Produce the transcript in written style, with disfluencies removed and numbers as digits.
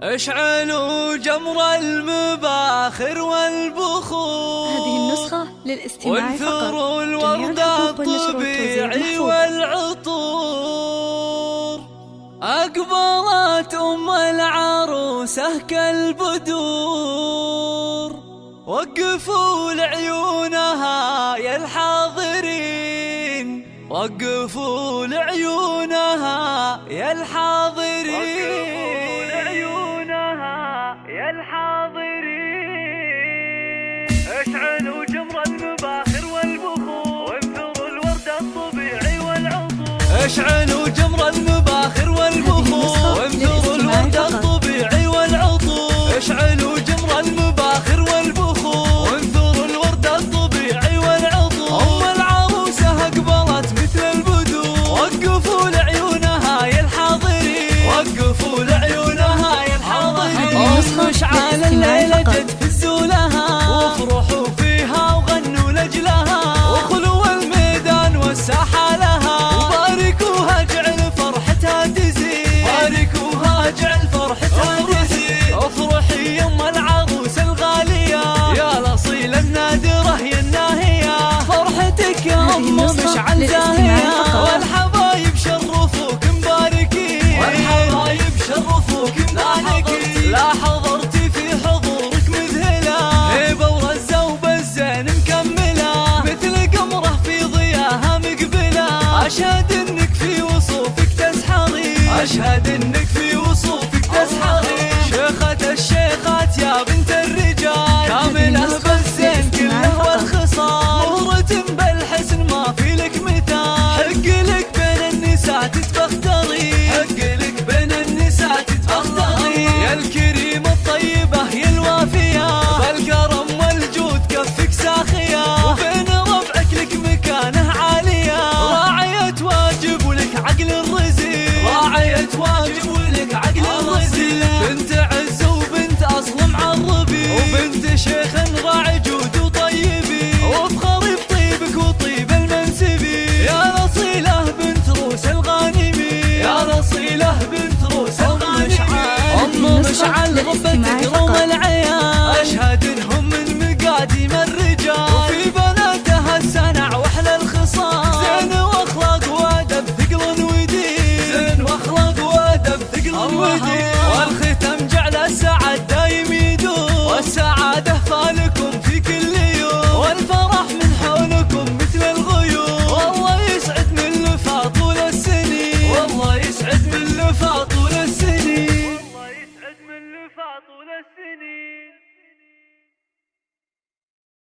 اشعلوا جمر المباخر والبخور. هذه النسخة للاستماع فقط. وانثروا الورد الطبيعي والعطور. أقبلت أم العروسة كالبدور. وقفوا لعيونها يا الحاضرين، وقفوا لعيونها يا الحاضرين، يا الحاضرين. اشعلوا جمر المباخر والبخور. وانثروا الورد الطبيعي والعطور. اشعلوا جمر المباخر والبخور. وانثروا الورد الطبيعي والعطور. اشعلوا جمر المباخر والبخور. وانثروا الورد الطبيعي والعطور. أم العروسة أقبلت مثل البدور. وقفوا لعيونها يا الحاضرين، وقفوا لعيونها يا الحاضرين. مشعل الليلة جد فزوا لها، وافرحوا فيها وغنوا لأجلها، وخلوا الميدان والساحة لها. وباركوها جعل فرحتها تزيد، باركوها جعل فرحتها تزيد. افرحي يم العروس الغالية يا الأصيلة النادرة يا الناهية. فرحتك يا أم مشعل زاهية، والحبايب شرفوك مباركين، والحبايب شرفوك مباركين. لا حضرتي في حضورك مذهلة، هيبة ورزة وبالزين مكملة، مثل قمرة في ضياها مقبلة. أشهد إنك في وصوفك تسحرين، أشهد إنك في وصوفك تسحرين. شيخة الشيخات يا بنت الرجال، كاملة بالزين كله والخصال. مهرة بالحسن ما في لك مثال، حق لك بين النساء تتفختري، حق لك بين النساء تتفختري. يا الكريمة الطيبة يا الوافية، بالكرم والجود كفك ساخية، وبين ربعك لك مكانة عالية. راعية واجب ولك عقل الرزيل، راعية واجب ولك عقل الرزيل. بنت عز وبنت أصل معربي، وبنت شيخ راعي جود وطيبي. وافخري بطيبك وطيب المنسبي، يا الأصيلة بنت روس الغانمي، يا الأصيلة بنت روس الغانمي. أم مشعل غبتك روم العيال، أشهد إنهم من مقاديم الرجال، وفي بناتها السنع وأحلى الخصال. زين وأخلاق وأدب ثقل ودين، زين وأخلاق وأدب ثقل ودين. والختم جعل السعد دايم يدوم، والسعادة فالكم في كل يوم، والفرح من حولكم مثل الغيوم. والله يسعد من لفا طول السنين، والله يسعد من لفا طول السنين، والله يسعد من لفا طول السنين.